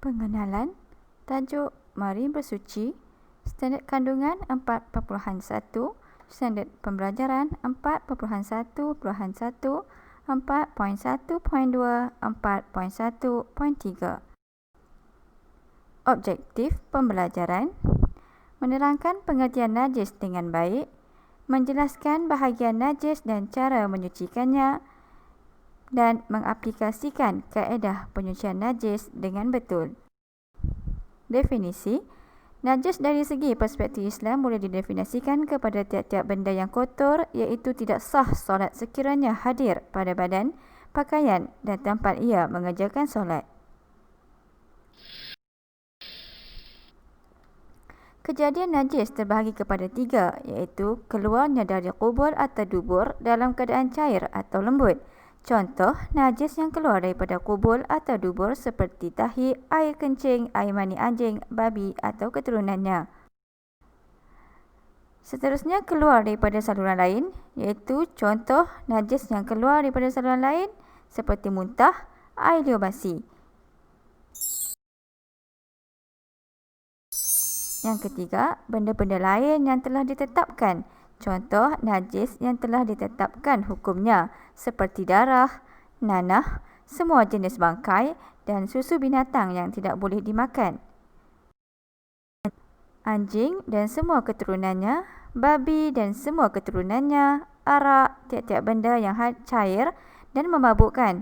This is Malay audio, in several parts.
Pengenalan, tajuk Mari Bersuci, standard kandungan 4.1, standard pembelajaran 4.1.1, 4.1.2, 4.1.3. Objektif pembelajaran: menerangkan pengertian najis dengan baik, menjelaskan bahagian najis dan cara menyucikannya, dan mengaplikasikan kaedah penyucian najis dengan betul. Definisi: najis dari segi perspektif Islam boleh didefinisikan kepada tiap-tiap benda yang kotor, iaitu tidak sah solat sekiranya hadir pada badan, pakaian dan tempat ia mengerjakan solat. Kejadian najis terbahagi kepada 3, iaitu keluarnya dari kubur atau dubur dalam keadaan cair atau lembut. Contoh, najis yang keluar daripada kubur atau dubur seperti tahi, air kencing, air mani anjing, babi atau keturunannya. Seterusnya, keluar daripada saluran lain, iaitu contoh najis yang keluar daripada saluran lain seperti muntah, air liur basi. Yang ketiga, benda-benda lain yang telah ditetapkan. Contoh najis yang telah ditetapkan hukumnya seperti darah, nanah, semua jenis bangkai dan susu binatang yang tidak boleh dimakan. Anjing dan semua keturunannya, babi dan semua keturunannya, arak, tiap-tiap benda yang cair dan memabukkan.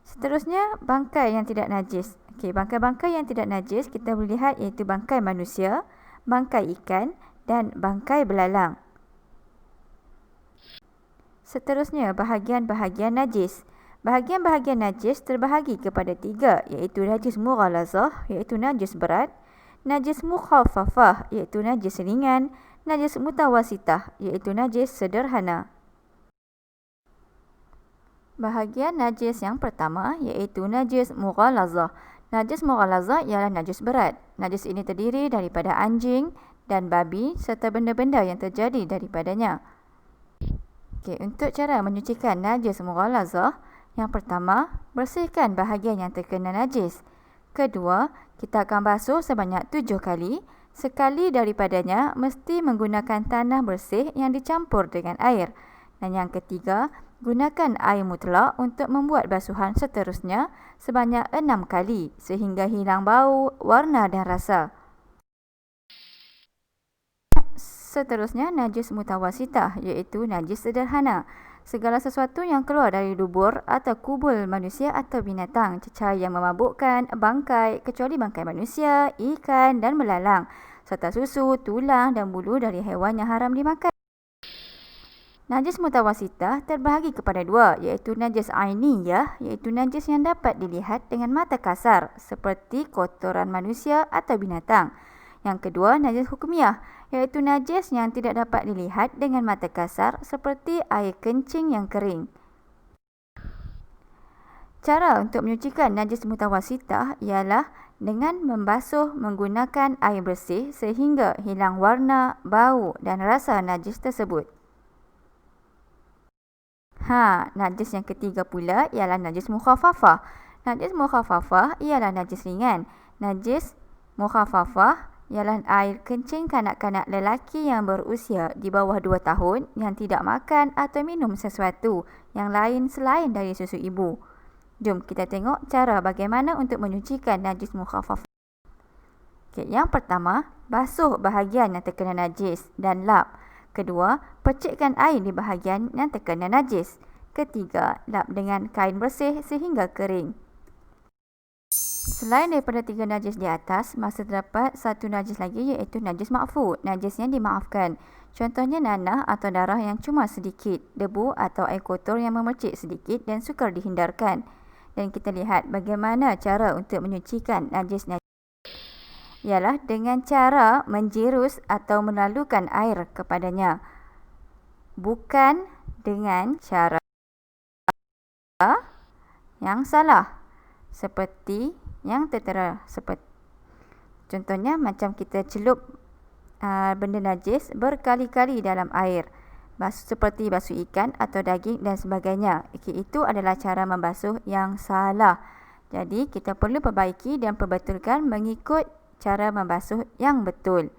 Seterusnya, bangkai yang tidak najis. Bangkai-bangkai yang tidak najis kita boleh lihat iaitu bangkai manusia, bangkai ikan dan bangkai belalang. Seterusnya, bahagian-bahagian najis. Bahagian-bahagian najis terbahagi kepada 3, iaitu najis mughalazah, iaitu najis berat, najis mukhaffafah, iaitu najis ringan, najis mutawasitah, iaitu najis sederhana. Bahagian najis yang pertama iaitu najis mughalazah. Najis mughalazah ialah najis berat. Najis ini terdiri daripada anjing dan babi serta benda-benda yang terjadi daripadanya. Untuk cara menyucikan najis mughalazah, yang pertama, bersihkan bahagian yang terkena najis. Kedua, kita akan basuh sebanyak 7 kali. Sekali daripadanya mesti menggunakan tanah bersih yang dicampur dengan air. Dan yang ketiga, gunakan air mutlak untuk membuat basuhan seterusnya sebanyak 6 kali sehingga hilang bau, warna dan rasa. Seterusnya, najis mutawasitah iaitu najis sederhana. Segala sesuatu yang keluar dari dubur atau kubur manusia atau binatang, cecair yang memabukkan, bangkai, kecuali bangkai manusia, ikan dan belalang, serta susu, tulang dan bulu dari haiwan yang haram dimakan. Najis mutawasitah terbahagi kepada 2, iaitu najis ainiyah, iaitu najis yang dapat dilihat dengan mata kasar seperti kotoran manusia atau binatang. Yang kedua, najis hukumiyah, iaitu najis yang tidak dapat dilihat dengan mata kasar seperti air kencing yang kering. Cara untuk menyucikan najis mutawasitah ialah dengan membasuh menggunakan air bersih sehingga hilang warna, bau dan rasa najis tersebut. Najis yang ketiga pula ialah najis mukhaffafah. Najis mukhaffafah ialah najis ringan. Najis mukhaffafah ialah air kencing kanak-kanak lelaki yang berusia di bawah 2 tahun yang tidak makan atau minum sesuatu yang lain selain dari susu ibu. Jom kita tengok cara bagaimana untuk menyucikan najis mukhaffafah. Yang pertama, basuh bahagian yang terkena najis dan lap. Kedua, percikkan air di bahagian yang terkena najis. Ketiga, lap dengan kain bersih sehingga kering. Selain daripada 3 najis di atas, masih terdapat satu najis lagi iaitu najis ma'fu, najis yang dimaafkan. Contohnya nanah atau darah yang cuma sedikit, debu atau air kotor yang memercik sedikit dan sukar dihindarkan. Dan kita lihat bagaimana cara untuk menyucikan najis ialah dengan cara menjirus atau melalukan air kepadanya. Bukan dengan cara yang salah seperti yang tertera. Contohnya macam kita celup benda najis berkali-kali dalam air. seperti basuh ikan atau daging dan sebagainya. Itu adalah cara membasuh yang salah. Jadi kita perlu perbaiki dan perbetulkan mengikut cara membasuh yang betul.